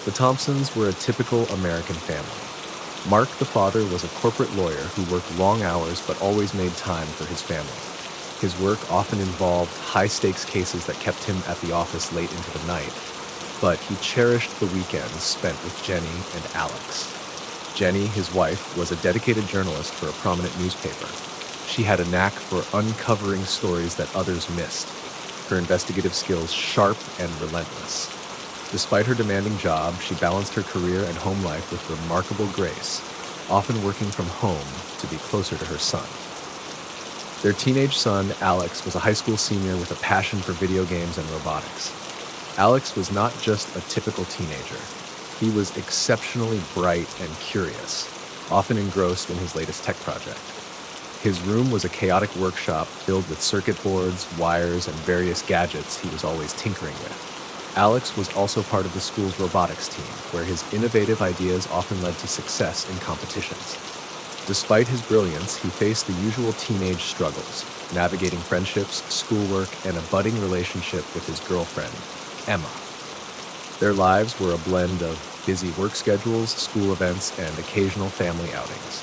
The Thompsons were a typical American family. Mark, the father, was a corporate lawyer who worked long hours but always made time for his family. His work often involved high-stakes cases that kept him at the office late into the night, but he cherished the weekends spent with Jenny and Alex. Jenny, his wife, was a dedicated journalist for a prominent newspaper. She had a knack for uncovering stories that others missed, her investigative skills sharp and relentless. Despite her demanding job, she balanced her career and home life with remarkable grace, often working from home to be closer to her son. Their teenage son, Alex, was a high school senior with a passion for video games and robotics. Alex was not just a typical teenager. He was exceptionally bright and curious, often engrossed in his latest tech project. His room was a chaotic workshop filled with circuit boards, wires, and various gadgets he was always tinkering with. Alex was also part of the school's robotics team, where his innovative ideas often led to success in competitions. Despite his brilliance, he faced the usual teenage struggles, navigating friendships, schoolwork, and a budding relationship with his girlfriend, Emma. Their lives were a blend of busy work schedules, school events, and occasional family outings.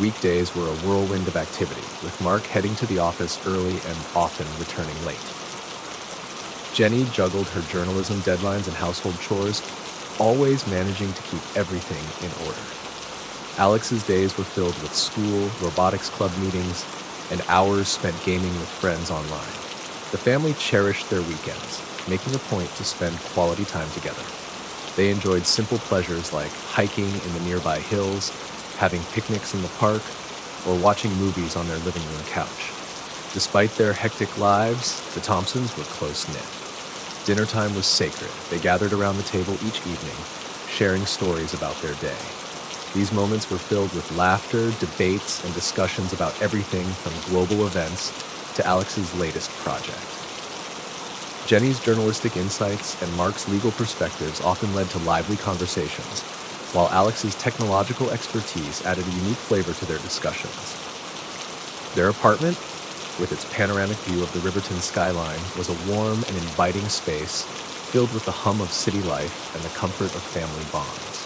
Weekdays were a whirlwind of activity, with Mark heading to the office early and often returning late. Jenny juggled her journalism deadlines and household chores, always managing to keep everything in order. Alex's days were filled with school, robotics club meetings, and hours spent gaming with friends online. The family cherished their weekends, making a point to spend quality time together. They enjoyed simple pleasures like hiking in the nearby hills, having picnics in the park, or watching movies on their living room couch. Despite their hectic lives, the Thompsons were close-knit. Dinner time was sacred. They gathered around the table each evening, sharing stories about their day. These moments were filled with laughter, debates, and discussions about everything from global events to Alex's latest project. Jenny's journalistic insights and Mark's legal perspectives often led to lively conversations, while Alex's technological expertise added a unique flavor to their discussions. Their apartment, with its panoramic view of the Riverton skyline, was a warm and inviting space filled with the hum of city life and the comfort of family bonds.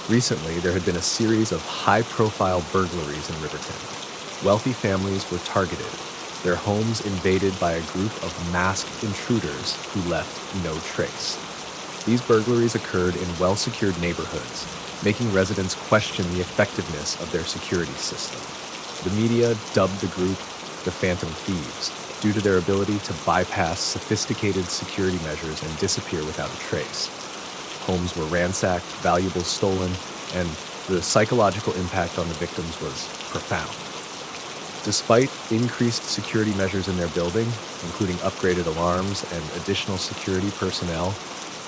Recently, there had been a series of high-profile burglaries in Riverton. Wealthy families were targeted, their homes invaded by a group of masked intruders who left no trace. These burglaries occurred in well-secured neighborhoods, making residents question the effectiveness of their security system. The media dubbed the group the Phantom Thieves, due to their ability to bypass sophisticated security measures and disappear without a trace. Homes were ransacked, valuables stolen, and the psychological impact on the victims was profound. Despite increased security measures in their building, including upgraded alarms and additional security personnel,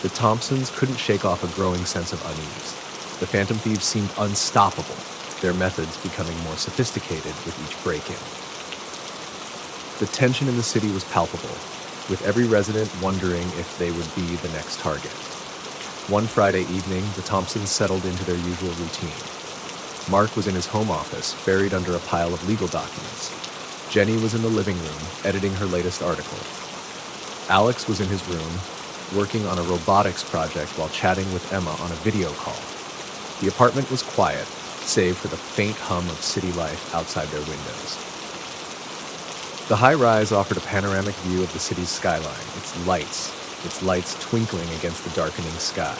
the Thompsons couldn't shake off a growing sense of unease. The Phantom Thieves seemed unstoppable, their methods becoming more sophisticated with each break-in. The tension in the city was palpable, with every resident wondering if they would be the next target. One Friday evening, the Thompsons settled into their usual routine. Mark was in his home office, buried under a pile of legal documents. Jenny was in the living room, editing her latest article. Alex was in his room, working on a robotics project while chatting with Emma on a video call. The apartment was quiet, save for the faint hum of city life outside their windows. The high-rise offered a panoramic view of the city's skyline, its lights twinkling against the darkening sky.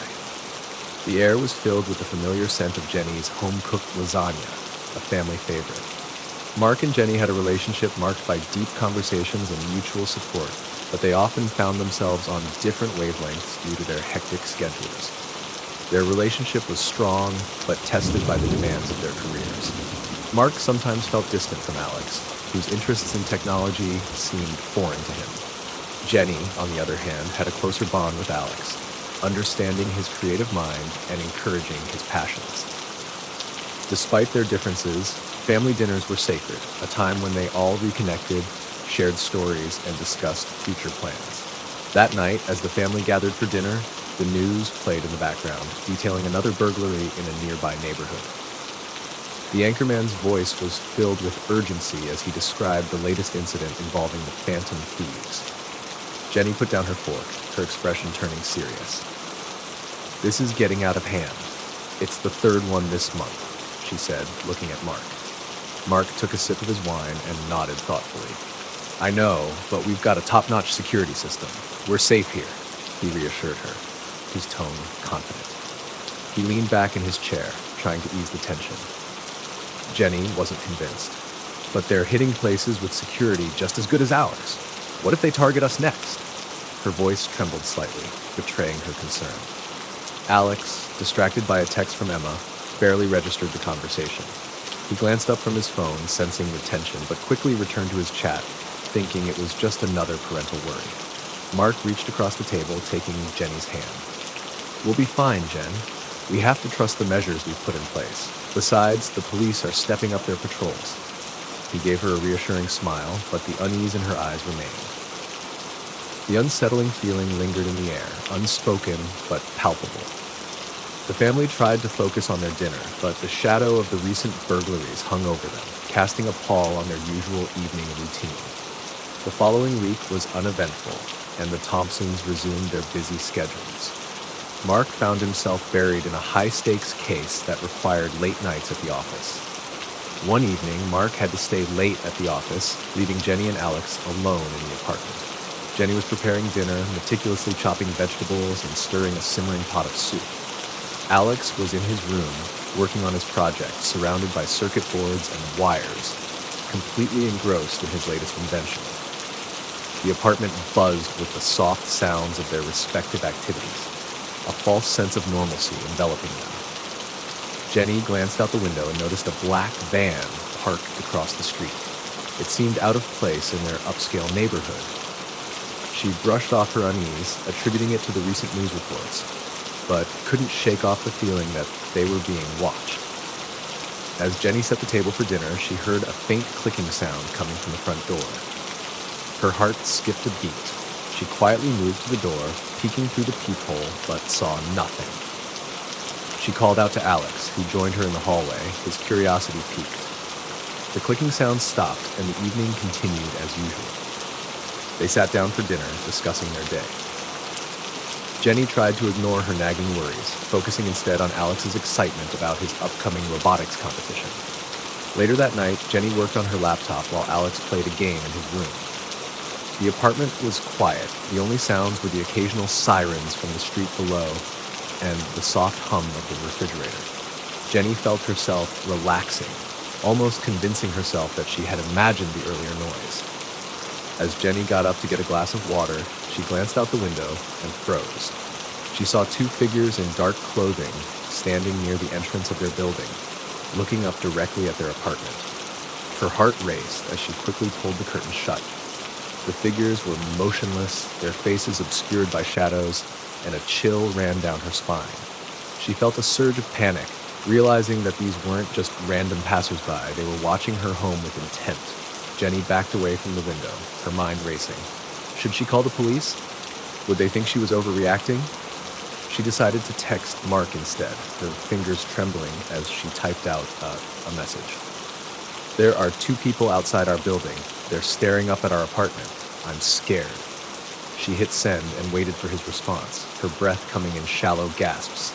The air was filled with the familiar scent of Jenny's home-cooked lasagna, a family favorite. Mark and Jenny had a relationship marked by deep conversations and mutual support, but they often found themselves on different wavelengths due to their hectic schedules. Their relationship was strong, but tested by the demands of their careers. Mark sometimes felt distant from Alex, whose interests in technology seemed foreign to him. Jenny, on the other hand, had a closer bond with Alex, understanding his creative mind and encouraging his passions. Despite their differences, family dinners were sacred, a time when they all reconnected, shared stories, and discussed future plans. That night, as the family gathered for dinner, the news played in the background, detailing another burglary in a nearby neighborhood. The anchorman's voice was filled with urgency as he described the latest incident involving the Phantom Thieves. Jenny put down her fork, her expression turning serious. This is getting out of hand. It's the third one this month, she said, looking at Mark. Mark took a sip of his wine and nodded thoughtfully. I know, but we've got a top-notch security system. We're safe here, he reassured her, his tone confident. He leaned back in his chair, trying to ease the tension. Jenny wasn't convinced. But they're hitting places with security just as good as ours. What if they target us next? Her voice trembled slightly, betraying her concern. Alex, distracted by a text from Emma, barely registered the conversation. He glanced up from his phone, sensing the tension, but quickly returned to his chat, thinking it was just another parental worry. Mark reached across the table, taking Jenny's hand. We'll be fine, Jen. We have to trust the measures we've put in place. Besides, the police are stepping up their patrols. He gave her a reassuring smile, but the unease in her eyes remained. The unsettling feeling lingered in the air, unspoken but palpable. The family tried to focus on their dinner, but the shadow of the recent burglaries hung over them, casting a pall on their usual evening routine. The following week was uneventful, and the Thompsons resumed their busy schedules. Mark found himself buried in a high-stakes case that required late nights at the office. One evening, Mark had to stay late at the office, leaving Jenny and Alex alone in the apartment. Jenny was preparing dinner, meticulously chopping vegetables and stirring a simmering pot of soup. Alex was in his room, working on his project, surrounded by circuit boards and wires, completely engrossed in his latest invention. The apartment buzzed with the soft sounds of their respective activities, a false sense of normalcy enveloping them. Jenny glanced out the window and noticed a black van parked across the street. It seemed out of place in their upscale neighborhood. She brushed off her unease, attributing it to the recent news reports, but couldn't shake off the feeling that they were being watched. As Jenny set the table for dinner, she heard a faint clicking sound coming from the front door. Her heart skipped a beat. She quietly moved to the door, peeking through the peephole, but saw nothing. She called out to Alex, who joined her in the hallway, his curiosity piqued. The clicking sound stopped, and the evening continued as usual. They sat down for dinner, discussing their day. Jenny tried to ignore her nagging worries, focusing instead on Alex's excitement about his upcoming robotics competition. Later that night, Jenny worked on her laptop while Alex played a game in his room. The apartment was quiet. The only sounds were the occasional sirens from the street below and the soft hum of the refrigerator. Jenny felt herself relaxing, almost convincing herself that she had imagined the earlier noise. As Jenny got up to get a glass of water, she glanced out the window and froze. She saw two figures in dark clothing standing near the entrance of their building, looking up directly at their apartment. Her heart raced as she quickly pulled the curtain shut. The figures were motionless, their faces obscured by shadows, and a chill ran down her spine. She felt a surge of panic, realizing that these weren't just random passersby. They were watching her home with intent. Jenny backed away from the window, her mind racing. Should she call the police? Would they think she was overreacting? She decided to text Mark instead, her fingers trembling as she typed out a message. There are two people outside our building. They're staring up at our apartment. I'm scared. She hit send and waited for his response, her breath coming in shallow gasps.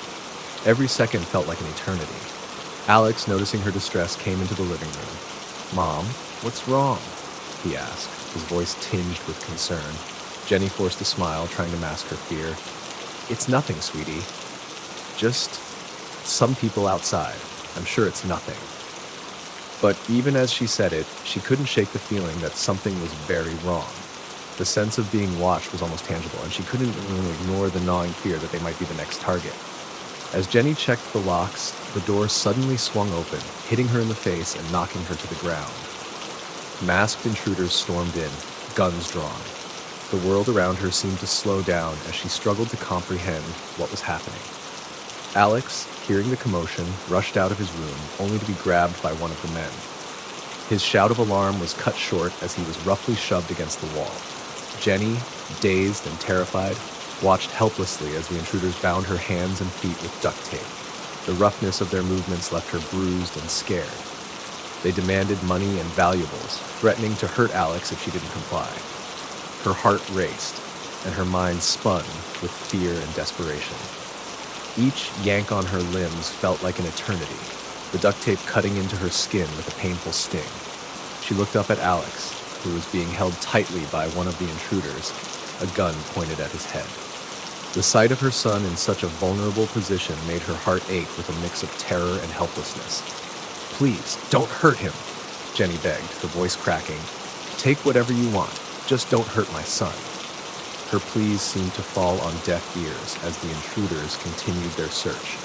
Every second felt like an eternity. Alex, noticing her distress, came into the living room. Mom, what's wrong? He asked, his voice tinged with concern. Jenny forced a smile, trying to mask her fear. It's nothing, sweetie. Just some people outside. I'm sure it's nothing. But even as she said it, she couldn't shake the feeling that something was very wrong. The sense of being watched was almost tangible, and she couldn't even ignore the gnawing fear that they might be the next target. As Jenny checked the locks, the door suddenly swung open, hitting her in the face and knocking her to the ground. Masked intruders stormed in, guns drawn. The world around her seemed to slow down as she struggled to comprehend what was happening. Alex, hearing the commotion, rushed out of his room, only to be grabbed by one of the men. His shout of alarm was cut short as he was roughly shoved against the wall. Jenny, dazed and terrified, watched helplessly as the intruders bound her hands and feet with duct tape. The roughness of their movements left her bruised and scared. They demanded money and valuables, threatening to hurt Alex if she didn't comply. Her heart raced, and her mind spun with fear and desperation. Each yank on her limbs felt like an eternity, the duct tape cutting into her skin with a painful sting. She looked up at Alex, who was being held tightly by one of the intruders, a gun pointed at his head. The sight of her son in such a vulnerable position made her heart ache with a mix of terror and helplessness. "Please, don't hurt him," Jenny begged, her voice cracking. "Take whatever you want, just don't hurt my son." Her pleas seemed to fall on deaf ears as the intruders continued their search,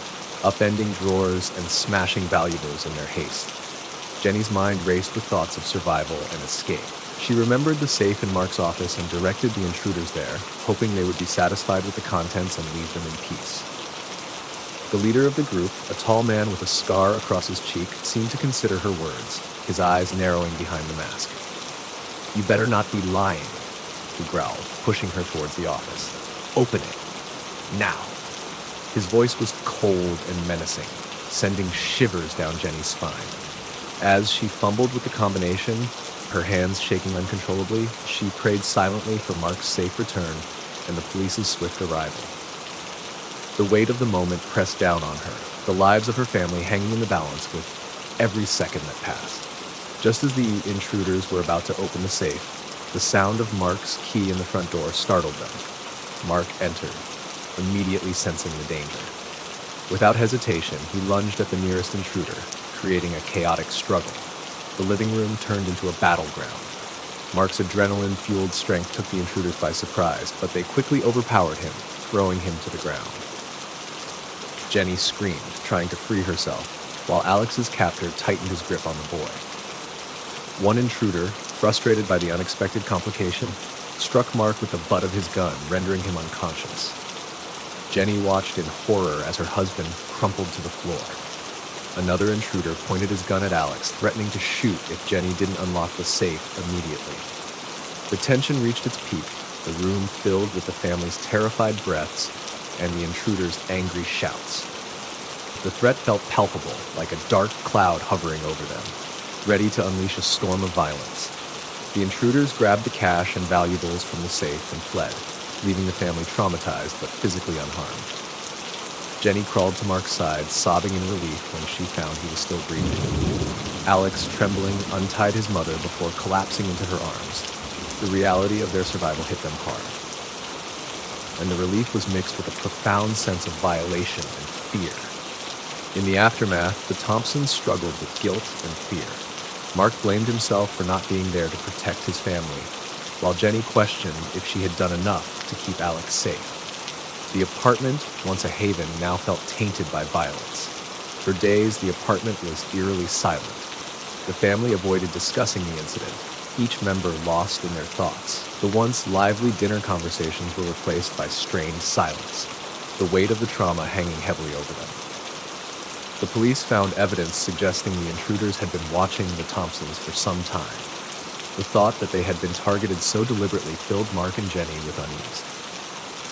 upending drawers and smashing valuables in their haste. Jenny's mind raced with thoughts of survival and escape. She remembered the safe in Mark's office and directed the intruders there, hoping they would be satisfied with the contents and leave them in peace. The leader of the group, a tall man with a scar across his cheek, seemed to consider her words, his eyes narrowing behind the mask. "You better not be lying," he growled, pushing her towards the office. "Open it. Now." His voice was cold and menacing, sending shivers down Jenny's spine. As she fumbled with the combination, her hands shaking uncontrollably, she prayed silently for Mark's safe return and the police's swift arrival. The weight of the moment pressed down on her, the lives of her family hanging in the balance with every second that passed. Just as the intruders were about to open the safe, the sound of Mark's key in the front door startled them. Mark entered, immediately sensing the danger. Without hesitation, he lunged at the nearest intruder, creating a chaotic struggle. The living room turned into a battleground. Mark's adrenaline-fueled strength took the intruders by surprise, but they quickly overpowered him, throwing him to the ground. Jenny screamed, trying to free herself, while Alex's captor tightened his grip on the boy. One intruder, frustrated by the unexpected complication, struck Mark with the butt of his gun, rendering him unconscious. Jenny watched in horror as her husband crumpled to the floor. Another intruder pointed his gun at Alex, threatening to shoot if Jenny didn't unlock the safe immediately. The tension reached its peak, the room filled with the family's terrified breaths and the intruders' angry shouts. The threat felt palpable, like a dark cloud hovering over them, ready to unleash a storm of violence. The intruders grabbed the cash and valuables from the safe and fled, leaving the family traumatized but physically unharmed. Jenny crawled to Mark's side, sobbing in relief when she found he was still breathing. Alex, trembling, untied his mother before collapsing into her arms. The reality of their survival hit them hard, and the relief was mixed with a profound sense of violation and fear. In the aftermath, the Thompsons struggled with guilt and fear. Mark blamed himself for not being there to protect his family, while Jenny questioned if she had done enough to keep Alex safe. The apartment, once a haven, now felt tainted by violence. For days, the apartment was eerily silent. The family avoided discussing the incident, each member lost in their thoughts. The once lively dinner conversations were replaced by strained silence, the weight of the trauma hanging heavily over them. The police found evidence suggesting the intruders had been watching the Thompsons for some time. The thought that they had been targeted so deliberately filled Mark and Jenny with unease.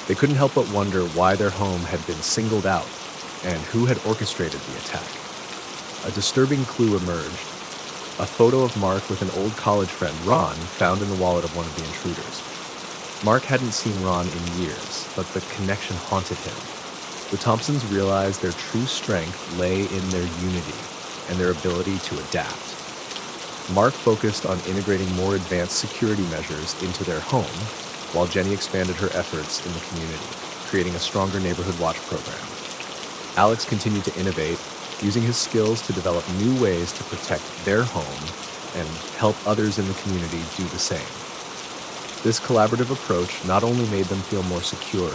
They couldn't help but wonder why their home had been singled out and who had orchestrated the attack. A disturbing clue emerged. A photo of Mark with an old college friend, Ron, found in the wallet of one of the intruders. Mark hadn't seen Ron in years, but the connection haunted him. The Thompsons realized their true strength lay in their unity and their ability to adapt. Mark focused on integrating more advanced security measures into their home, while Jenny expanded her efforts in the community, creating a stronger neighborhood watch program. Alex continued to innovate, using his skills to develop new ways to protect their home and help others in the community do the same. This collaborative approach not only made them feel more secure,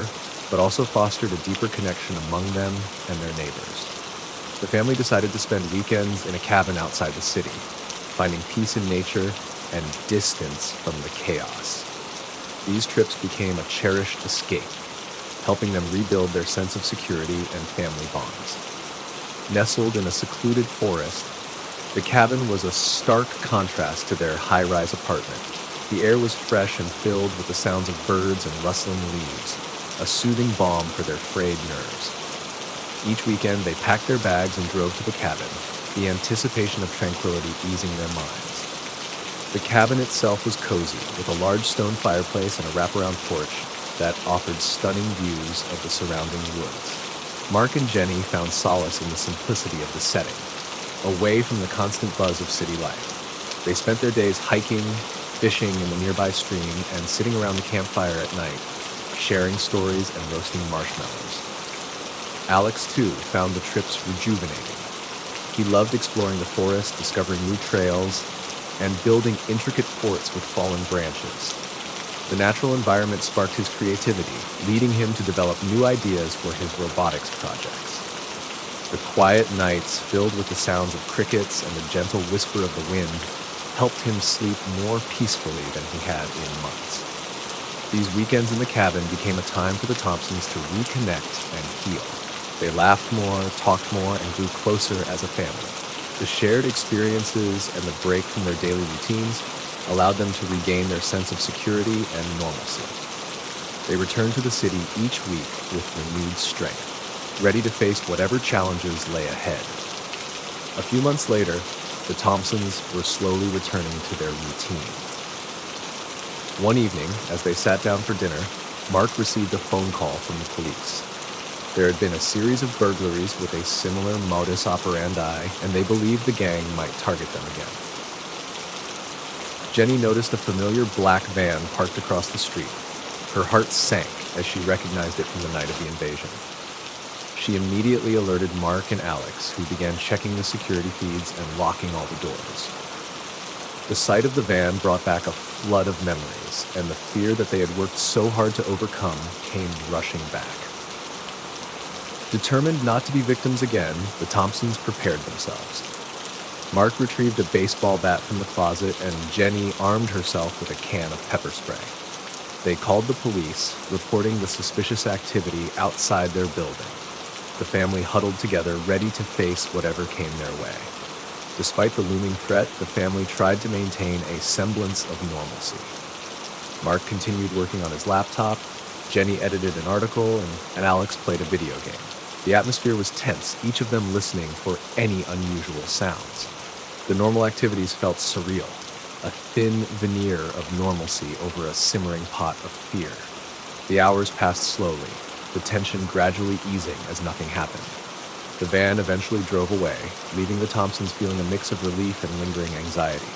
but also fostered a deeper connection among them and their neighbors. The family decided to spend weekends in a cabin outside the city, finding peace in nature and distance from the chaos. These trips became a cherished escape, helping them rebuild their sense of security and family bonds. Nestled in a secluded forest, the cabin was a stark contrast to their high-rise apartment. The air was fresh and filled with the sounds of birds and rustling leaves, a soothing balm for their frayed nerves. Each weekend, they packed their bags and drove to the cabin, the anticipation of tranquility easing their minds. The cabin itself was cozy, with a large stone fireplace and a wraparound porch that offered stunning views of the surrounding woods. Mark and Jenny found solace in the simplicity of the setting, away from the constant buzz of city life. They spent their days hiking, fishing in the nearby stream, and sitting around the campfire at night, sharing stories and roasting marshmallows. Alex, too, found the trips rejuvenating. He loved exploring the forest, discovering new trails, and building intricate forts with fallen branches. The natural environment sparked his creativity, leading him to develop new ideas for his robotics projects. The quiet nights, filled with the sounds of crickets and the gentle whisper of the wind, helped him sleep more peacefully than he had in months. These weekends in the cabin became a time for the Thompsons to reconnect and heal. They laughed more, talked more, and grew closer as a family. The shared experiences and the break from their daily routines allowed them to regain their sense of security and normalcy. They returned to the city each week with renewed strength, ready to face whatever challenges lay ahead. A few months later, the Thompsons were slowly returning to their routine. One evening, as they sat down for dinner, Mark received a phone call from the police. There had been a series of burglaries with a similar modus operandi, and they believed the gang might target them again. Jenny noticed a familiar black van parked across the street. Her heart sank as she recognized it from the night of the invasion. She immediately alerted Mark and Alex, who began checking the security feeds and locking all the doors. The sight of the van brought back a flood of memories, and the fear that they had worked so hard to overcome came rushing back. Determined not to be victims again, the Thompsons prepared themselves. Mark retrieved a baseball bat from the closet, and Jenny armed herself with a can of pepper spray. They called the police, reporting the suspicious activity outside their building. The family huddled together, ready to face whatever came their way. Despite the looming threat, the family tried to maintain a semblance of normalcy. Mark continued working on his laptop, Jenny edited an article, and Alex played a video game. The atmosphere was tense, each of them listening for any unusual sounds. The normal activities felt surreal, a thin veneer of normalcy over a simmering pot of fear. The hours passed slowly, the tension gradually easing as nothing happened. The van eventually drove away, leaving the Thompsons feeling a mix of relief and lingering anxiety.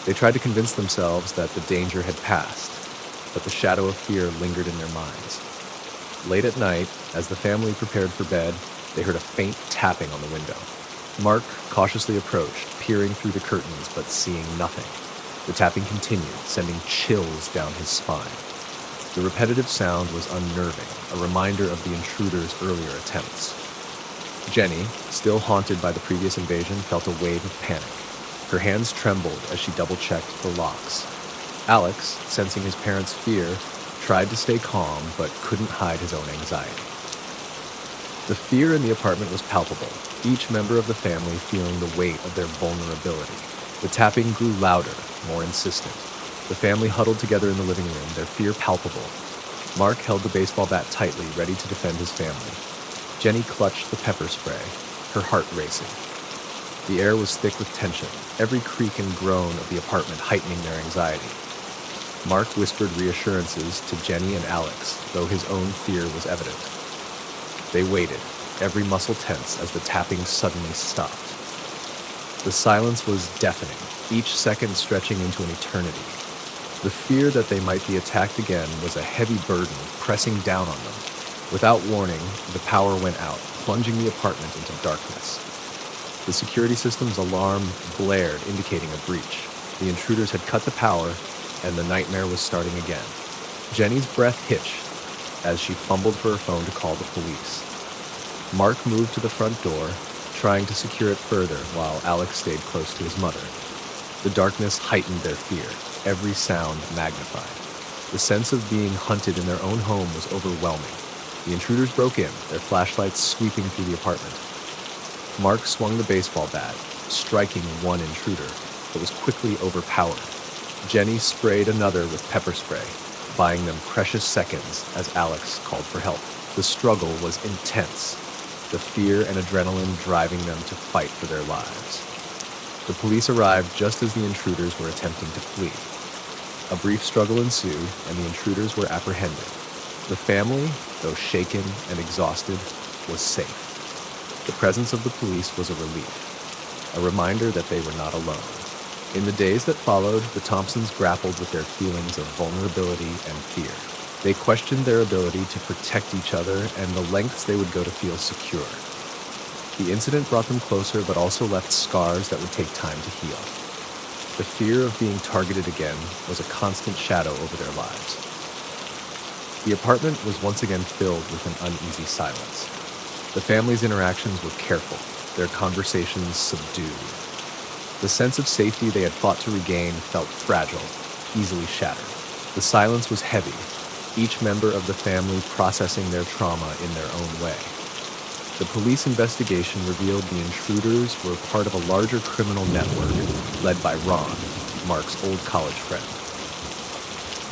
They tried to convince themselves that the danger had passed, but the shadow of fear lingered in their minds. Late at night, as the family prepared for bed, they heard a faint tapping on the window. Mark cautiously approached, peering through the curtains but seeing nothing. The tapping continued, sending chills down his spine. The repetitive sound was unnerving, a reminder of the intruder's earlier attempts. Jenny, still haunted by the previous invasion, felt a wave of panic. Her hands trembled as she double-checked the locks. Alex, sensing his parents' fear, tried to stay calm but couldn't hide his own anxiety. The fear in the apartment was palpable, each member of the family feeling the weight of their vulnerability. The tapping grew louder, more insistent. The family huddled together in the living room, their fear palpable. Mark held the baseball bat tightly, ready to defend his family. Jenny clutched the pepper spray, her heart racing. The air was thick with tension, every creak and groan of the apartment heightening their anxiety. Mark whispered reassurances to Jenny and Alex, though his own fear was evident. They waited, every muscle tense as the tapping suddenly stopped. The silence was deafening, each second stretching into an eternity. The fear that they might be attacked again was a heavy burden pressing down on them. Without warning, the power went out, plunging the apartment into darkness. The security system's alarm blared, indicating a breach. The intruders had cut the power, and the nightmare was starting again. Jenny's breath hitched as she fumbled for her phone to call the police. Mark moved to the front door, trying to secure it further while Alex stayed close to his mother. The darkness heightened their fear, every sound magnified. The sense of being hunted in their own home was overwhelming. The intruders broke in, their flashlights sweeping through the apartment. Mark swung the baseball bat, striking one intruder, but was quickly overpowered. Jenny sprayed another with pepper spray, buying them precious seconds as Alex called for help. The struggle was intense, the fear and adrenaline driving them to fight for their lives. The police arrived just as the intruders were attempting to flee. A brief struggle ensued, and the intruders were apprehended. The family, though shaken and exhausted, was safe. The presence of the police was a relief, a reminder that they were not alone. In the days that followed, the Thompsons grappled with their feelings of vulnerability and fear. They questioned their ability to protect each other and the lengths they would go to feel secure. The incident brought them closer, but also left scars that would take time to heal. The fear of being targeted again was a constant shadow over their lives. The apartment was once again filled with an uneasy silence. The family's interactions were careful, their conversations subdued. The sense of safety they had fought to regain felt fragile, easily shattered. The silence was heavy, each member of the family processing their trauma in their own way. The police investigation revealed the intruders were part of a larger criminal network led by Ron, Mark's old college friend.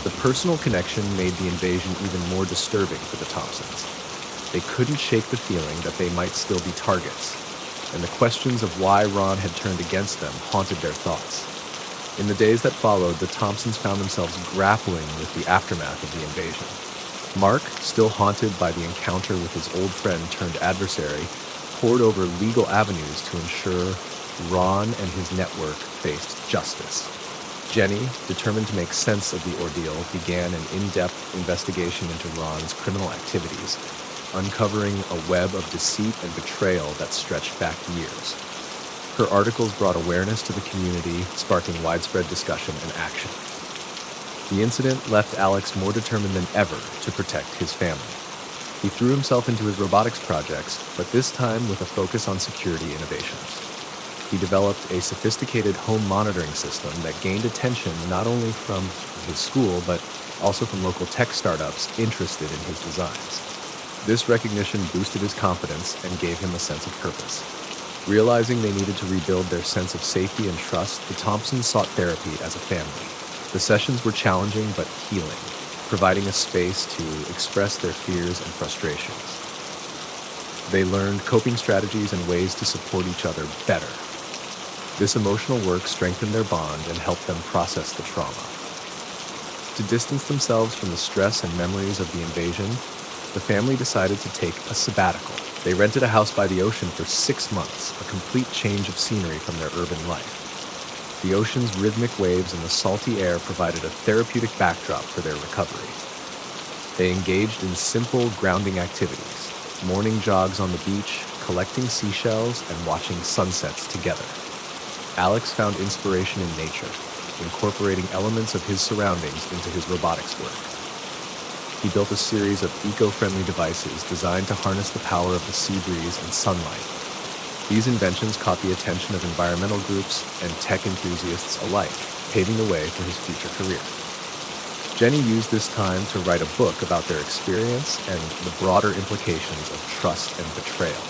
The personal connection made the invasion even more disturbing for the Thompsons. They couldn't shake the feeling that they might still be targets, and the questions of why Ron had turned against them haunted their thoughts. In the days that followed, the Thompsons found themselves grappling with the aftermath of the invasion. Mark, still haunted by the encounter with his old friend turned adversary, pored over legal avenues to ensure Ron and his network faced justice. Jenny, determined to make sense of the ordeal, began an in-depth investigation into Ron's criminal activities, uncovering a web of deceit and betrayal that stretched back years. Her articles brought awareness to the community, sparking widespread discussion and action. The incident left Alex more determined than ever to protect his family. He threw himself into his robotics projects, but this time with a focus on security innovations. He developed a sophisticated home monitoring system that gained attention not only from his school, but also from local tech startups interested in his designs. This recognition boosted his confidence and gave him a sense of purpose. Realizing they needed to rebuild their sense of safety and trust, the Thompsons sought therapy as a family. The sessions were challenging but healing, providing a space to express their fears and frustrations. They learned coping strategies and ways to support each other better. This emotional work strengthened their bond and helped them process the trauma. To distance themselves from the stress and memories of the invasion, the family decided to take a sabbatical. They rented a house by the ocean for 6 months, a complete change of scenery from their urban life. The ocean's rhythmic waves and the salty air provided a therapeutic backdrop for their recovery. They engaged in simple, grounding activities, morning jogs on the beach, collecting seashells, and watching sunsets together. Alex found inspiration in nature, incorporating elements of his surroundings into his robotics work. He built a series of eco-friendly devices designed to harness the power of the sea breeze and sunlight. These inventions caught the attention of environmental groups and tech enthusiasts alike, paving the way for his future career. Jenny used this time to write a book about their experience and the broader implications of trust and betrayal.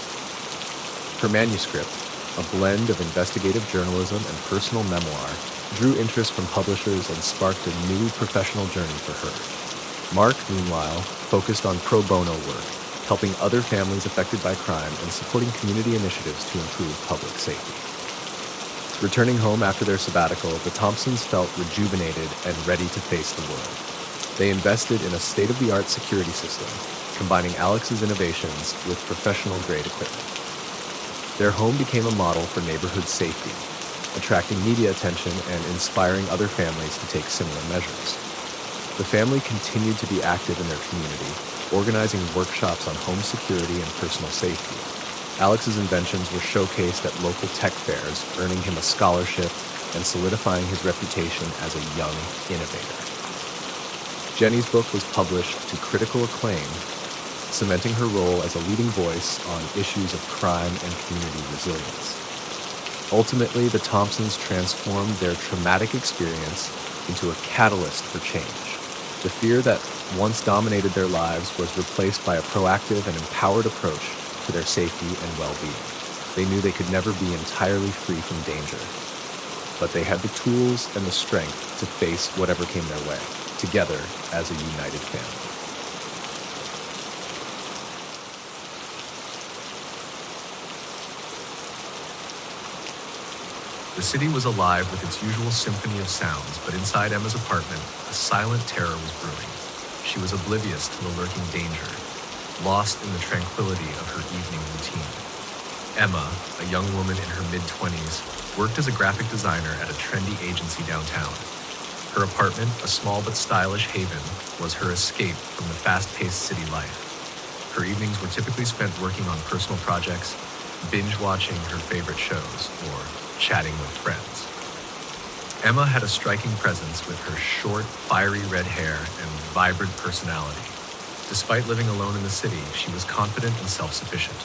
Her manuscript, a blend of investigative journalism and personal memoir, drew interest from publishers and sparked a new professional journey for her. Mark, meanwhile, focused on pro bono work, helping other families affected by crime and supporting community initiatives to improve public safety. Returning home after their sabbatical, the Thompsons felt rejuvenated and ready to face the world. They invested in a state-of-the-art security system, combining Alex's innovations with professional-grade equipment. Their home became a model for neighborhood safety, attracting media attention and inspiring other families to take similar measures. The family continued to be active in their community, organizing workshops on home security and personal safety. Alex's inventions were showcased at local tech fairs, earning him a scholarship and solidifying his reputation as a young innovator. Jenny's book was published to critical acclaim, cementing her role as a leading voice on issues of crime and community resilience. Ultimately, the Thompsons transformed their traumatic experience into a catalyst for change. The fear that once dominated their lives was replaced by a proactive and empowered approach to their safety and well-being. They knew they could never be entirely free from danger, but they had the tools and the strength to face whatever came their way, together as a united family. The city was alive with its usual symphony of sounds, but inside Emma's apartment, a silent terror was brewing. She was oblivious to the lurking danger. lost in the tranquility of her evening routine. Emma, a young woman in her mid-20s, worked as a graphic designer at a trendy agency downtown. Her apartment, a small but stylish haven, was her escape from the fast-paced city life. Her evenings were typically spent working on personal projects, binge-watching her favorite shows, or chatting with friends. Emma had a striking presence with her short, fiery red hair and vibrant personality. Despite living alone in the city, she was confident and self-sufficient.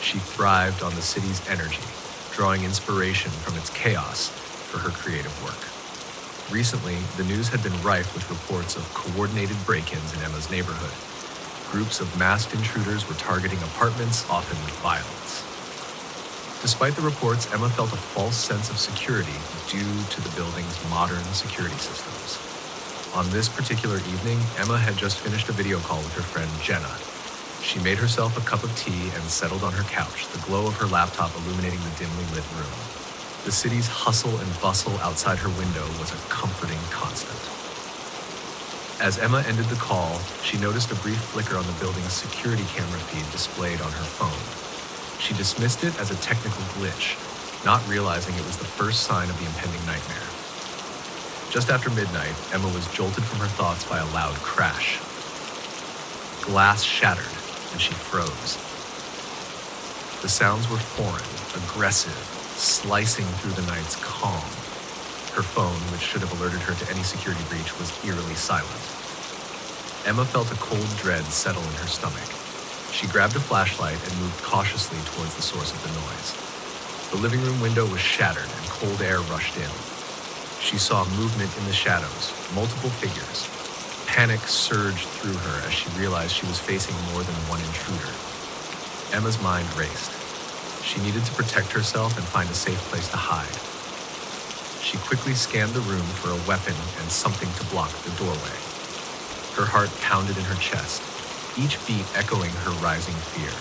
She thrived on the city's energy, drawing inspiration from its chaos for her creative work. Recently, the news had been rife with reports of coordinated break-ins in Emma's neighborhood. Groups of masked intruders were targeting apartments, often with violence. Despite the reports, Emma felt a false sense of security due to the building's modern security systems. On this particular evening, Emma had just finished a video call with her friend Jenna. She made herself a cup of tea and settled on her couch, the glow of her laptop illuminating the dimly lit room. The city's hustle and bustle outside her window was a comforting constant. As Emma ended the call, she noticed a brief flicker on the building's security camera feed displayed on her phone. She dismissed it as a technical glitch, not realizing it was the first sign of the impending nightmare. Just after midnight, Emma was jolted from her thoughts by a loud crash. Glass shattered, and she froze. The sounds were foreign, aggressive, slicing through the night's calm. Her phone, which should have alerted her to any security breach, was eerily silent. Emma felt a cold dread settle in her stomach. She grabbed a flashlight and moved cautiously towards the source of the noise. The living room window was shattered and cold air rushed in. She saw movement in the shadows, multiple figures. Panic surged through her as she realized she was facing more than one intruder. Emma's mind raced. She needed to protect herself and find a safe place to hide. She quickly scanned the room for a weapon and something to block the doorway. Her heart pounded in her chest, each beat echoing her rising fear.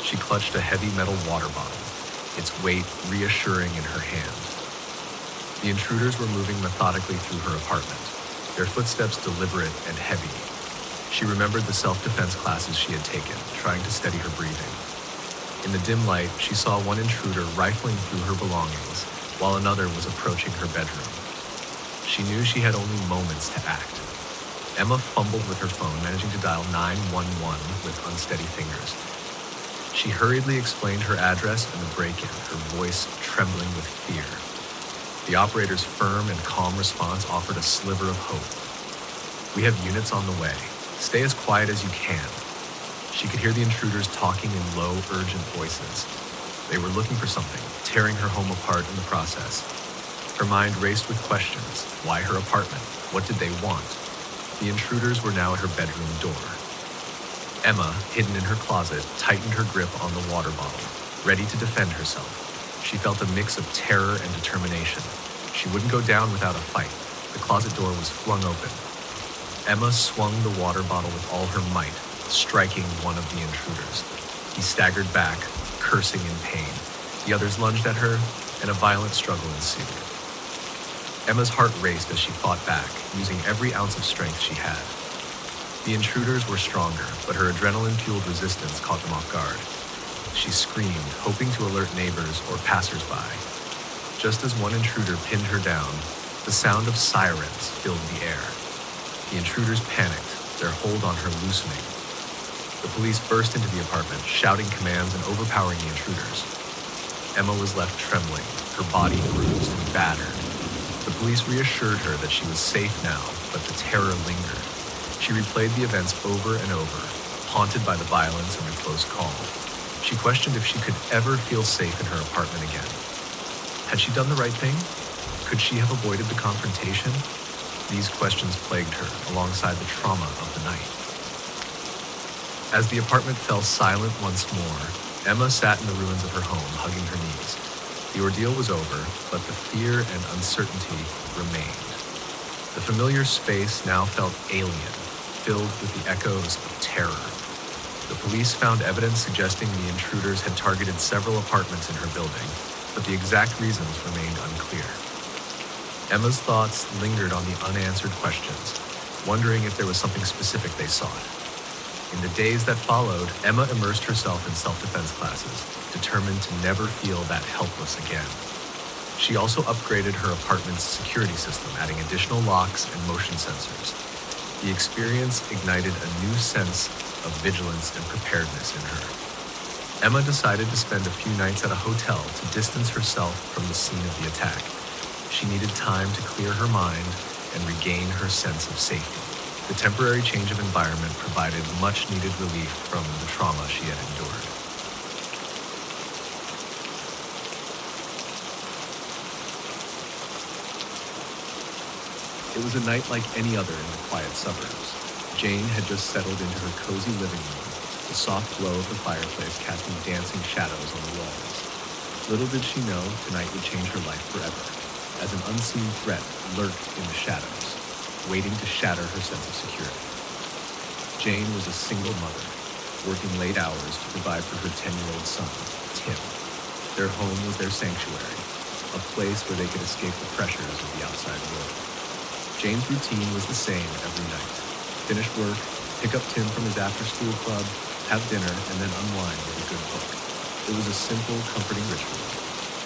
She clutched a heavy metal water bottle, its weight reassuring in her hand. The intruders were moving methodically through her apartment, their footsteps deliberate and heavy. She remembered the self-defense classes she had taken, trying to steady her breathing. In the dim light, she saw one intruder rifling through her belongings, while another was approaching her bedroom. She knew she had only moments to act. Emma fumbled with her phone, managing to dial 911 with unsteady fingers. She hurriedly explained her address and the break-in, her voice trembling with fear. The operator's firm and calm response offered a sliver of hope. "We have units on the way. Stay as quiet as you can." She could hear the intruders talking in low, urgent voices. They were looking for something, tearing her home apart in the process. Her mind raced with questions. Why her apartment? What did they want? The intruders were now at her bedroom door. Emma, hidden in her closet, tightened her grip on the water bottle, ready to defend herself. She felt a mix of terror and determination. She wouldn't go down without a fight. The closet door was flung open. Emma swung the water bottle with all her might, striking one of the intruders. He staggered back, cursing in pain. The others lunged at her, and a violent struggle ensued. Emma's heart raced as she fought back, using every ounce of strength she had. The intruders were stronger, but her adrenaline-fueled resistance caught them off guard. She screamed, hoping to alert neighbors or passers-by. Just as one intruder pinned her down, the sound of sirens filled the air. The intruders panicked, their hold on her loosening. The police burst into the apartment, shouting commands and overpowering the intruders. Emma was left trembling, her body bruised and battered. The police reassured her that she was safe now, but the terror lingered. She replayed the events over and over, haunted by the violence and the close call. She questioned if she could ever feel safe in her apartment again. Had she done the right thing? Could she have avoided the confrontation? These questions plagued her, alongside the trauma of the night. As the apartment fell silent once more, Emma sat in the ruins of her home, hugging her knees. The ordeal was over, but the fear and uncertainty remained. The familiar space now felt alien, filled with the echoes of terror. The police found evidence suggesting the intruders had targeted several apartments in her building, but the exact reasons remained unclear. Emma's thoughts lingered on the unanswered questions, wondering if there was something specific they sought. In the days that followed, Emma immersed herself in self-defense classes, determined to never feel that helpless again. She also upgraded her apartment's security system, adding additional locks and motion sensors. The experience ignited a new sense of vigilance and preparedness in her. Emma decided to spend a few nights at a hotel to distance herself from the scene of the attack. She needed time to clear her mind and regain her sense of safety. The temporary change of environment provided much-needed relief from the trauma she had endured. It was a night like any other in the quiet suburbs. Jane had just settled into her cozy living room, the soft glow of the fireplace casting dancing shadows on the walls. Little did she know tonight would change her life forever, as an unseen threat lurked in the shadows, waiting to shatter her sense of security. Jane was a single mother, working late hours to provide for her 10-year-old son, Tim. Their home was their sanctuary, a place where they could escape the pressures of the outside world. Jane's routine was the same every night. Finish work, pick up Tim from his after-school club, have dinner, and then unwind with a good book. It was a simple, comforting ritual,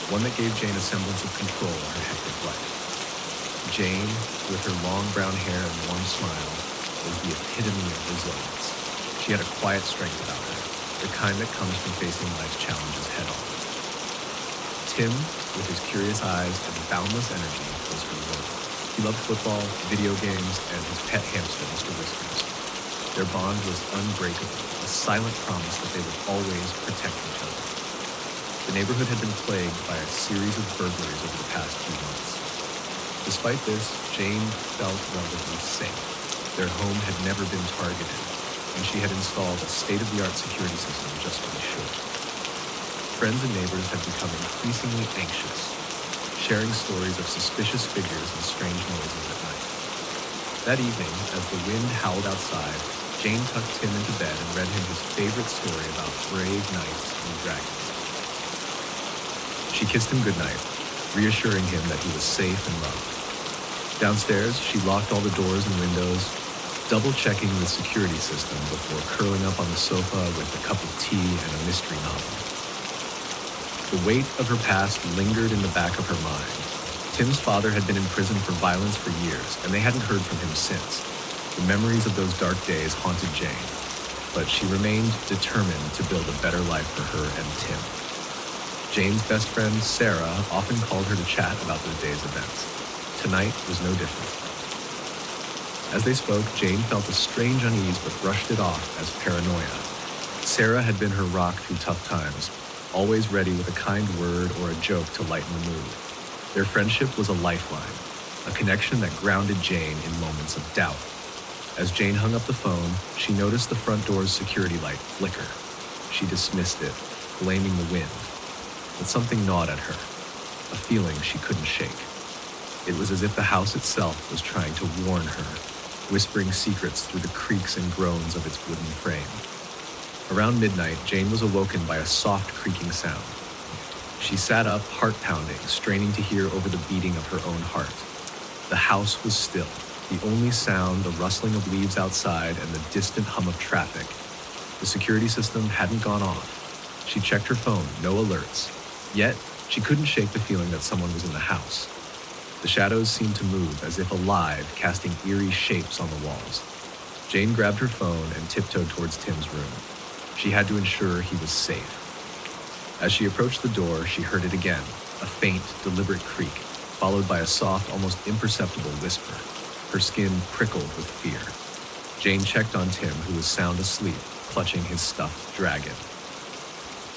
one that gave Jane a semblance of control in her hectic life. Jane, with her long brown hair and warm smile, was the epitome of resilience. She had a quiet strength about her, the kind that comes from facing life's challenges head-on. Tim, with his curious eyes and boundless energy, was her world. He loved football, video games, and his pet hamster, Mr. Whiskers. Their bond was unbreakable, a silent promise that they would always protect each other. The neighborhood had been plagued by a series of burglaries over the past few months. Despite this, Jane felt relatively safe. Their home had never been targeted, and she had installed a state-of-the-art security system just to be sure. Friends and neighbors had become increasingly anxious, sharing stories of suspicious figures and strange noises at night. That evening, as the wind howled outside, Jane tucked Tim into bed and read him his favorite story about brave knights and dragons. She kissed him goodnight, reassuring him that he was safe and loved. Downstairs, she locked all the doors and windows, double-checking the security system before curling up on the sofa with a cup of tea and a mystery novel. The weight of her past lingered in the back of her mind. Tim's father had been in prison for violence for years, and they hadn't heard from him since. The memories of those dark days haunted Jane, but she remained determined to build a better life for her and Tim. Jane's best friend, Sarah, often called her to chat about those days' events. Tonight was no different. As they spoke, Jane felt a strange unease but brushed it off as paranoia. Sarah had been her rock through tough times, always ready with a kind word or a joke to lighten the mood. Their friendship was a lifeline, a connection that grounded Jane in moments of doubt. As Jane hung up the phone, she noticed the front door's security light flicker. She dismissed it, blaming the wind. But something gnawed at her, a feeling she couldn't shake. It was as if the house itself was trying to warn her, whispering secrets through the creaks and groans of its wooden frame. Around midnight, Jane was awoken by a soft creaking sound. She sat up, heart pounding, straining to hear over the beating of her own heart. The house was still, the only sound the rustling of leaves outside and the distant hum of traffic. The security system hadn't gone off. She checked her phone, no alerts. Yet, she couldn't shake the feeling that someone was in the house. The shadows seemed to move, as if alive, casting eerie shapes on the walls. Jane grabbed her phone and tiptoed towards Tim's room. She had to ensure he was safe. As she approached the door, she heard it again, a faint, deliberate creak, followed by a soft, almost imperceptible whisper. Her skin prickled with fear. Jane checked on Tim, who was sound asleep, clutching his stuffed dragon.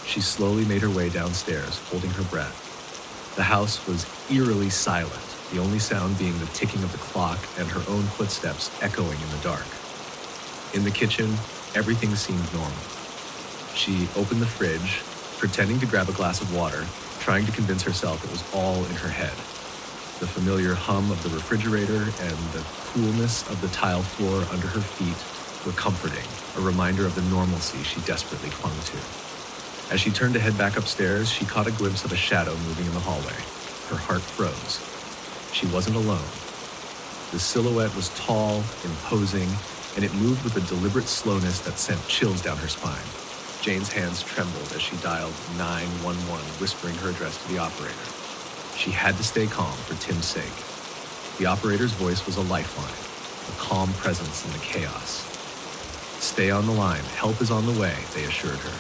She slowly made her way downstairs, holding her breath. The house was eerily silent, the only sound being the ticking of the clock and her own footsteps echoing in the dark. In the kitchen, everything seemed normal. She opened the fridge, pretending to grab a glass of water, trying to convince herself it was all in her head. The familiar hum of the refrigerator and the coolness of the tile floor under her feet were comforting, a reminder of the normalcy she desperately clung to. As she turned to head back upstairs, she caught a glimpse of a shadow moving in the hallway. Her heart froze. She wasn't alone. The silhouette was tall, imposing, and it moved with a deliberate slowness that sent chills down her spine. Jane's hands trembled as she dialed 911, whispering her address to the operator. She had to stay calm for Tim's sake. The operator's voice was a lifeline, a calm presence in the chaos. "Stay on the line. Help is on the way," they assured her.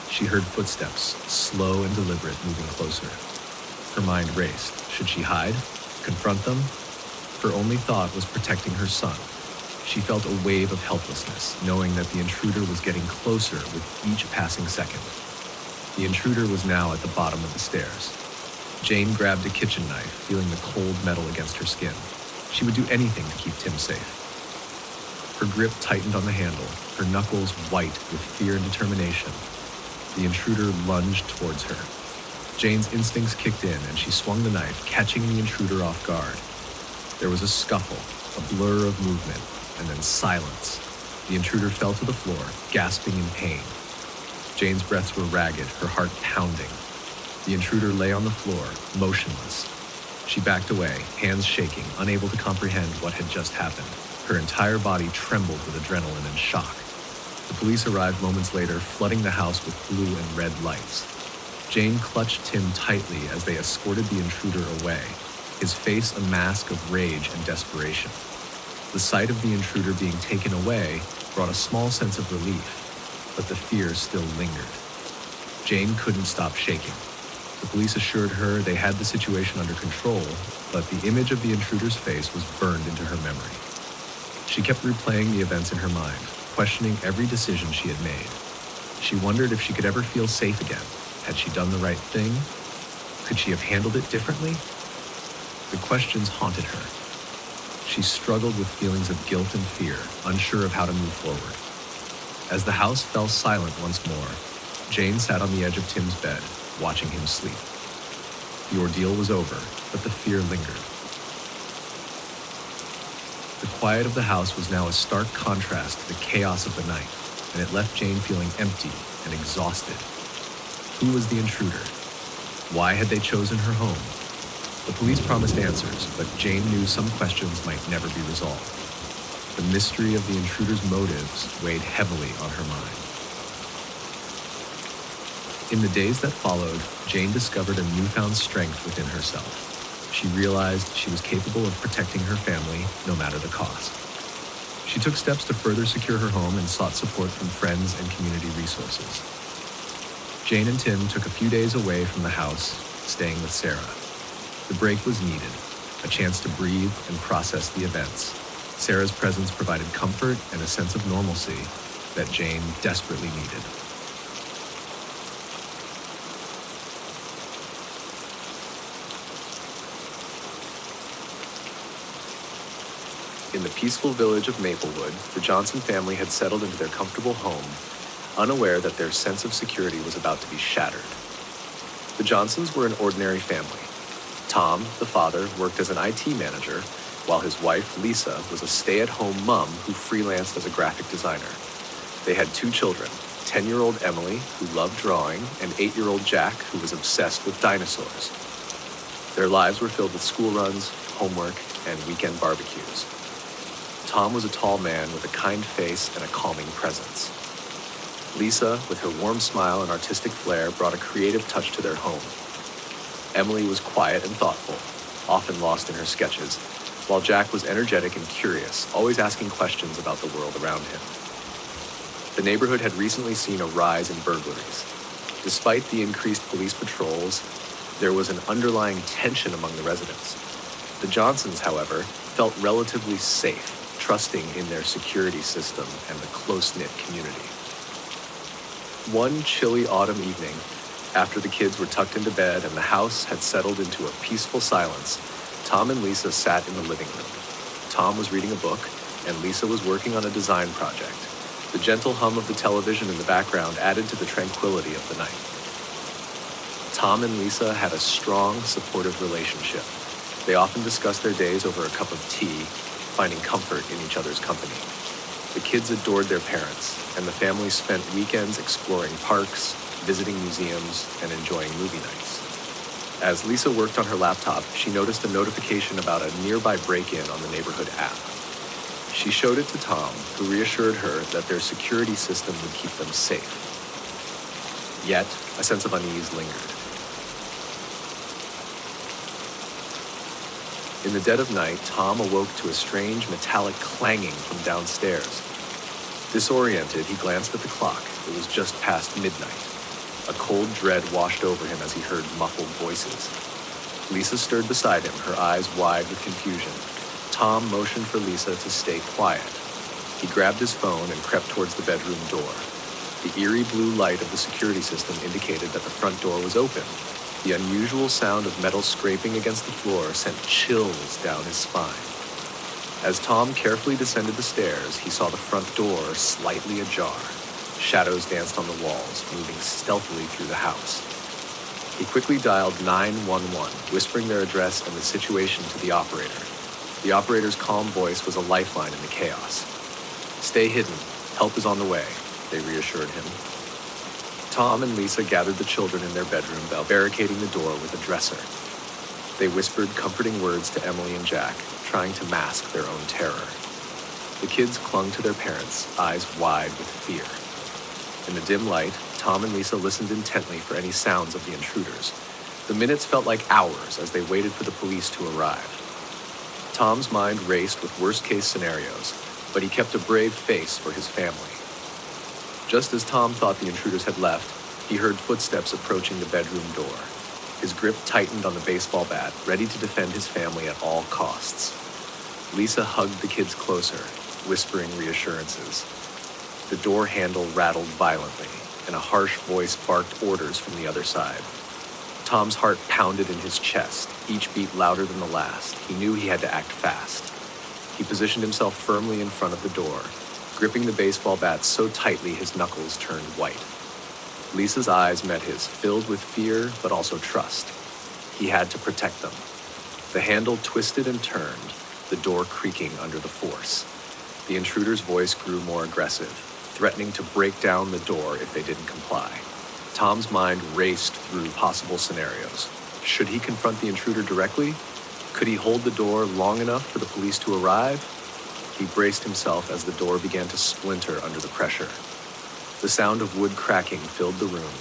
She heard footsteps, slow and deliberate, moving closer. Her mind raced. Should she hide? Confront them? Her only thought was protecting her son. She felt a wave of helplessness, knowing that the intruder was getting closer with each passing second. The intruder was now at the bottom of the stairs. Jane grabbed a kitchen knife, feeling the cold metal against her skin. She would do anything to keep Tim safe. Her grip tightened on the handle, her knuckles white with fear and determination. The intruder lunged towards her. Jane's instincts kicked in, and she swung the knife, catching the intruder off guard. There was a scuffle, a blur of movement, and then silence. The intruder fell to the floor, gasping in pain. Jane's breaths were ragged, her heart pounding. The intruder lay on the floor, motionless. She backed away, hands shaking, unable to comprehend what had just happened. Her entire body trembled with adrenaline and shock. The police arrived moments later, flooding the house with blue and red lights. Jane clutched Tim tightly as they escorted the intruder away, his face a mask of rage and desperation. The sight of the intruder being taken away brought a small sense of relief, but the fear still lingered. Jane couldn't stop shaking. The police assured her they had the situation under control, but the image of the intruder's face was burned into her memory. She kept replaying the events in her mind, questioning every decision she had made. She wondered if she could ever feel safe again. Had she done the right thing? Could she have handled it differently? The questions haunted her. She struggled with feelings of guilt and fear, unsure of how to move forward. As the house fell silent once more, Jane sat on the edge of Tim's bed, watching him sleep. The ordeal was over, but the fear lingered. The quiet of the house was now a stark contrast to the chaos of the night, and it left Jane feeling empty and exhausted. Who was the intruder? Why had they chosen her home? The police promised answers, but Jane knew some questions might never be resolved. The mystery of the intruder's motives weighed heavily on her mind. In the days that followed, Jane discovered a newfound strength within herself. She realized she was capable of protecting her family, no matter the cost. She took steps to further secure her home and sought support from friends and community resources. Jane and Tim took a few days away from the house, staying with Sarah. The break was needed, a chance to breathe and process the events. Sarah's presence provided comfort and a sense of normalcy that Jane desperately needed. In the peaceful village of Maplewood, the Johnson family had settled into their comfortable home, unaware that their sense of security was about to be shattered. The Johnsons were an ordinary family. Tom, the father, worked as an IT manager, while his wife, Lisa, was a stay-at-home mom who freelanced as a graphic designer. They had 2 children, 10-year-old Emily, who loved drawing, and 8-year-old Jack, who was obsessed with dinosaurs. Their lives were filled with school runs, homework, and weekend barbecues. Tom was a tall man with a kind face and a calming presence. Lisa, with her warm smile and artistic flair, brought a creative touch to their home. Emily was quiet and thoughtful, often lost in her sketches, while Jack was energetic and curious, always asking questions about the world around him. The neighborhood had recently seen a rise in burglaries. Despite the increased police patrols, there was an underlying tension among the residents. The Johnsons, however, felt relatively safe, trusting in their security system and the close-knit community. One chilly autumn evening, after the kids were tucked into bed and the house had settled into a peaceful silence, Tom and Lisa sat in the living room. Tom was reading a book, and Lisa was working on a design project. The gentle hum of the television in the background added to the tranquility of the night. Tom and Lisa had a strong, supportive relationship. They often discussed their days over a cup of tea, finding comfort in each other's company. The kids adored their parents, and the family spent weekends exploring parks, visiting museums, and enjoying movie nights. As Lisa worked on her laptop, she noticed a notification about a nearby break-in on the neighborhood app. She showed it to Tom, who reassured her that their security system would keep them safe. Yet, a sense of unease lingered. In the dead of night, Tom awoke to a strange metallic clanging from downstairs. Disoriented, he glanced at the clock. It was just past midnight. A cold dread washed over him as he heard muffled voices. Lisa stirred beside him, her eyes wide with confusion. Tom motioned for Lisa to stay quiet. He grabbed his phone and crept towards the bedroom door. The eerie blue light of the security system indicated that the front door was open. The unusual sound of metal scraping against the floor sent chills down his spine. As Tom carefully descended the stairs, he saw the front door slightly ajar. Shadows danced on the walls, moving stealthily through the house. He quickly dialed 911, whispering their address and the situation to the operator. The operator's calm voice was a lifeline in the chaos. "Stay hidden. Help is on the way," they reassured him. Tom and Lisa gathered the children in their bedroom, barricading the door with a dresser. They whispered comforting words to Emily and Jack, trying to mask their own terror. The kids clung to their parents, eyes wide with fear. In the dim light, Tom and Lisa listened intently for any sounds of the intruders. The minutes felt like hours as they waited for the police to arrive. Tom's mind raced with worst-case scenarios, but he kept a brave face for his family. Just as Tom thought the intruders had left, he heard footsteps approaching the bedroom door. His grip tightened on the baseball bat, ready to defend his family at all costs. Lisa hugged the kids closer, whispering reassurances. The door handle rattled violently, and a harsh voice barked orders from the other side. Tom's heart pounded in his chest, each beat louder than the last. He knew he had to act fast. He positioned himself firmly in front of the door, gripping the baseball bat so tightly his knuckles turned white. Lisa's eyes met his, filled with fear but also trust. He had to protect them. The handle twisted and turned, the door creaking under the force. The intruder's voice grew more aggressive, threatening to break down the door if they didn't comply. Tom's mind raced through possible scenarios. Should he confront the intruder directly? Could he hold the door long enough for the police to arrive? He braced himself as the door began to splinter under the pressure. The sound of wood cracking filled the room,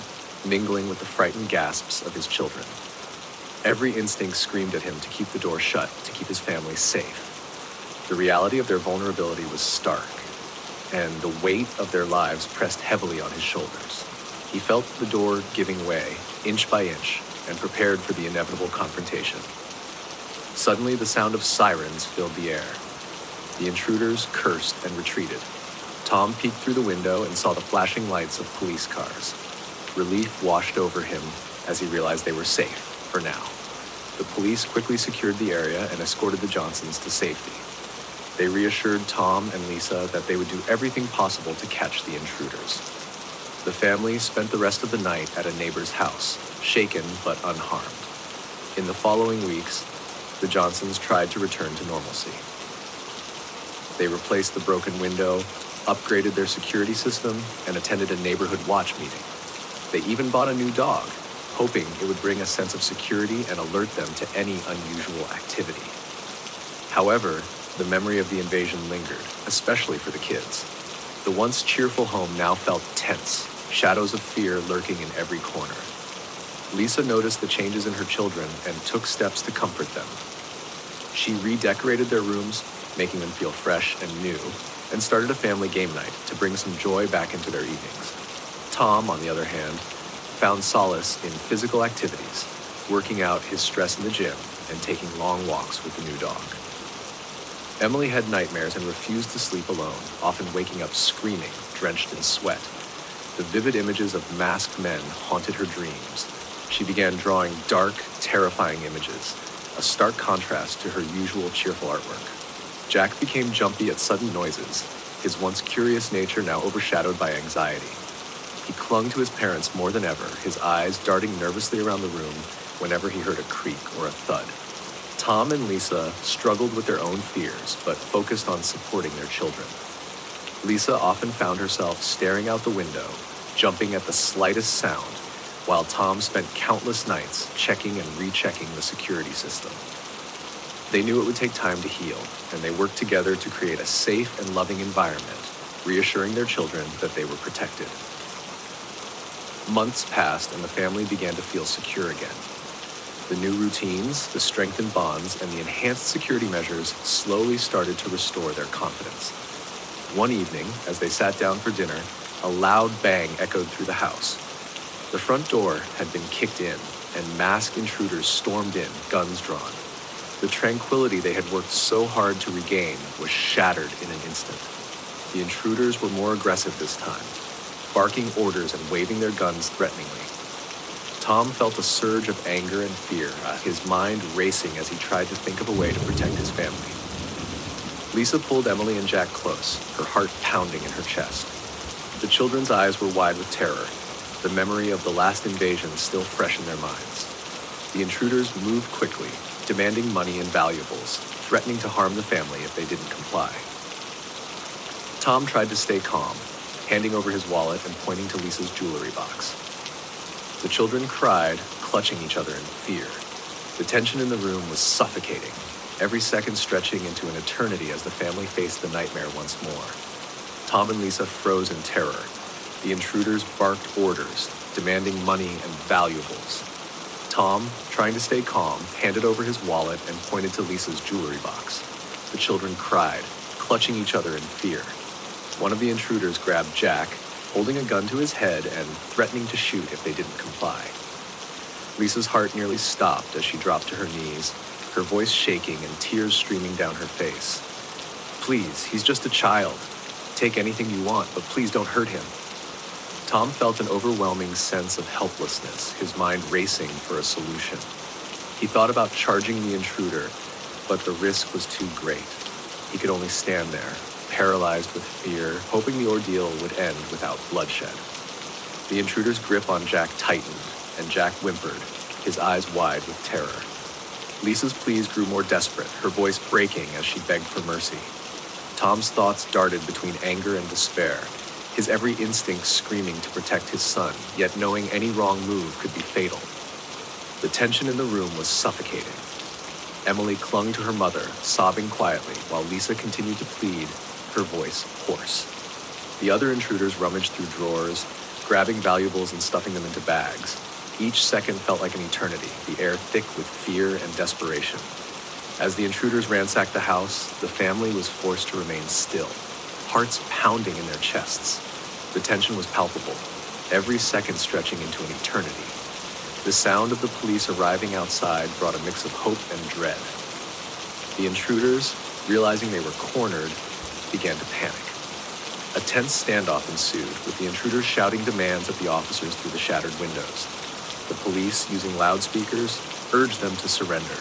mingling with the frightened gasps of his children. Every instinct screamed at him to keep the door shut, to keep his family safe. The reality of their vulnerability was stark, and the weight of their lives pressed heavily on his shoulders. He felt the door giving way, inch by inch, and prepared for the inevitable confrontation. Suddenly, the sound of sirens filled the air. The intruders cursed and retreated. Tom peeked through the window and saw the flashing lights of police cars. Relief washed over him as he realized they were safe, for now. The police quickly secured the area and escorted the Johnsons to safety. They reassured Tom and Lisa that they would do everything possible to catch the intruders. The family spent the rest of the night at a neighbor's house, shaken but unharmed. In the following weeks, the Johnsons tried to return to normalcy. They replaced the broken window, upgraded their security system, and attended a neighborhood watch meeting. They even bought a new dog, hoping it would bring a sense of security and alert them to any unusual activity. However, the memory of the invasion lingered, especially for the kids. The once cheerful home now felt tense, shadows of fear lurking in every corner. Lisa noticed the changes in her children and took steps to comfort them. She redecorated their rooms, making them feel fresh and new, and started a family game night to bring some joy back into their evenings. Tom, on the other hand, found solace in physical activities, working out his stress in the gym and taking long walks with the new dog. Emily had nightmares and refused to sleep alone, often waking up screaming, drenched in sweat. The vivid images of masked men haunted her dreams. She began drawing dark, terrifying images, a stark contrast to her usual cheerful artwork. Jack became jumpy at sudden noises, his once curious nature now overshadowed by anxiety. He clung to his parents more than ever, his eyes darting nervously around the room whenever he heard a creak or a thud. Tom and Lisa struggled with their own fears, but focused on supporting their children. Lisa often found herself staring out the window, jumping at the slightest sound, while Tom spent countless nights checking and rechecking the security system. They knew it would take time to heal, and they worked together to create a safe and loving environment, reassuring their children that they were protected. Months passed, and the family began to feel secure again. The new routines, the strengthened bonds, and the enhanced security measures slowly started to restore their confidence. One evening, as they sat down for dinner, a loud bang echoed through the house. The front door had been kicked in, and masked intruders stormed in, guns drawn. The tranquility they had worked so hard to regain was shattered in an instant. The intruders were more aggressive this time, barking orders and waving their guns threateningly. Tom felt a surge of anger and fear, his mind racing as he tried to think of a way to protect his family. Lisa pulled Emily and Jack close, her heart pounding in her chest. The children's eyes were wide with terror, the memory of the last invasion still fresh in their minds. The intruders moved quickly, demanding money and valuables, threatening to harm the family if they didn't comply. Tom tried to stay calm, handing over his wallet and pointing to Lisa's jewelry box. The children cried, clutching each other in fear. The tension in the room was suffocating, every second stretching into an eternity as the family faced the nightmare once more. Tom and Lisa froze in terror. The intruders barked orders, demanding money and valuables. Tom, trying to stay calm, handed over his wallet and pointed to Lisa's jewelry box. The children cried, clutching each other in fear. One of the intruders grabbed Jack, holding a gun to his head and threatening to shoot if they didn't comply. Lisa's heart nearly stopped as she dropped to her knees, her voice shaking and tears streaming down her face. "Please, he's just a child. Take anything you want, but please don't hurt him." Tom felt an overwhelming sense of helplessness, his mind racing for a solution. He thought about charging the intruder, but the risk was too great. He could only stand there, paralyzed with fear, hoping the ordeal would end without bloodshed. The intruder's grip on Jack tightened, and Jack whimpered, his eyes wide with terror. Lisa's pleas grew more desperate, her voice breaking as she begged for mercy. Tom's thoughts darted between anger and despair, his every instinct screaming to protect his son, yet knowing any wrong move could be fatal. The tension in the room was suffocating. Emily clung to her mother, sobbing quietly, while Lisa continued to plead, her voice hoarse. The other intruders rummaged through drawers, grabbing valuables and stuffing them into bags. Each second felt like an eternity, the air thick with fear and desperation. As the intruders ransacked the house, the family was forced to remain still, hearts pounding in their chests. The tension was palpable, every second stretching into an eternity. The sound of the police arriving outside brought a mix of hope and dread. The intruders, realizing they were cornered, began to panic. A tense standoff ensued, with the intruders shouting demands at the officers through the shattered windows. The police, using loudspeakers, urged them to surrender.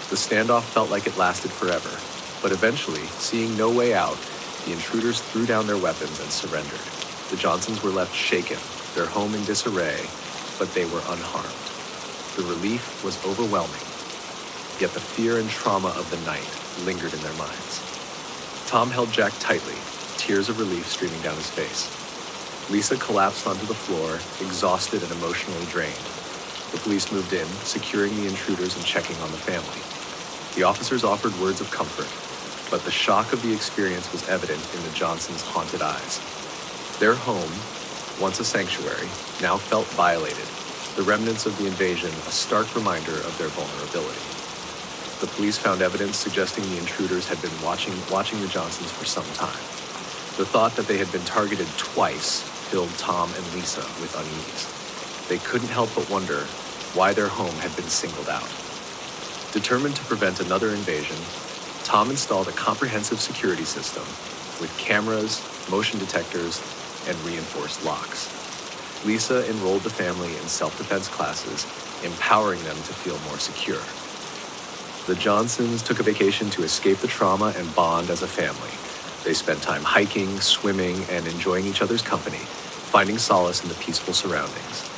The standoff felt like it lasted forever, but eventually, seeing no way out, the intruders threw down their weapons and surrendered. The Johnsons were left shaken, their home in disarray, but they were unharmed. The relief was overwhelming, yet the fear and trauma of the night lingered in their minds. Tom held Jack tightly, tears of relief streaming down his face. Lisa collapsed onto the floor, exhausted and emotionally drained. The police moved in, securing the intruders and checking on the family. The officers offered words of comfort, but the shock of the experience was evident in the Johnsons' haunted eyes. Their home, once a sanctuary, now felt violated, the remnants of the invasion a stark reminder of their vulnerability. The police found evidence suggesting the intruders had been watching the Johnsons for some time. The thought that they had been targeted twice filled Tom and Lisa with unease. They couldn't help but wonder why their home had been singled out. Determined to prevent another invasion, Tom installed a comprehensive security system with cameras, motion detectors, and reinforced locks. Lisa enrolled the family in self-defense classes, empowering them to feel more secure. The Johnsons took a vacation to escape the trauma and bond as a family. They spent time hiking, swimming, and enjoying each other's company, finding solace in the peaceful surroundings.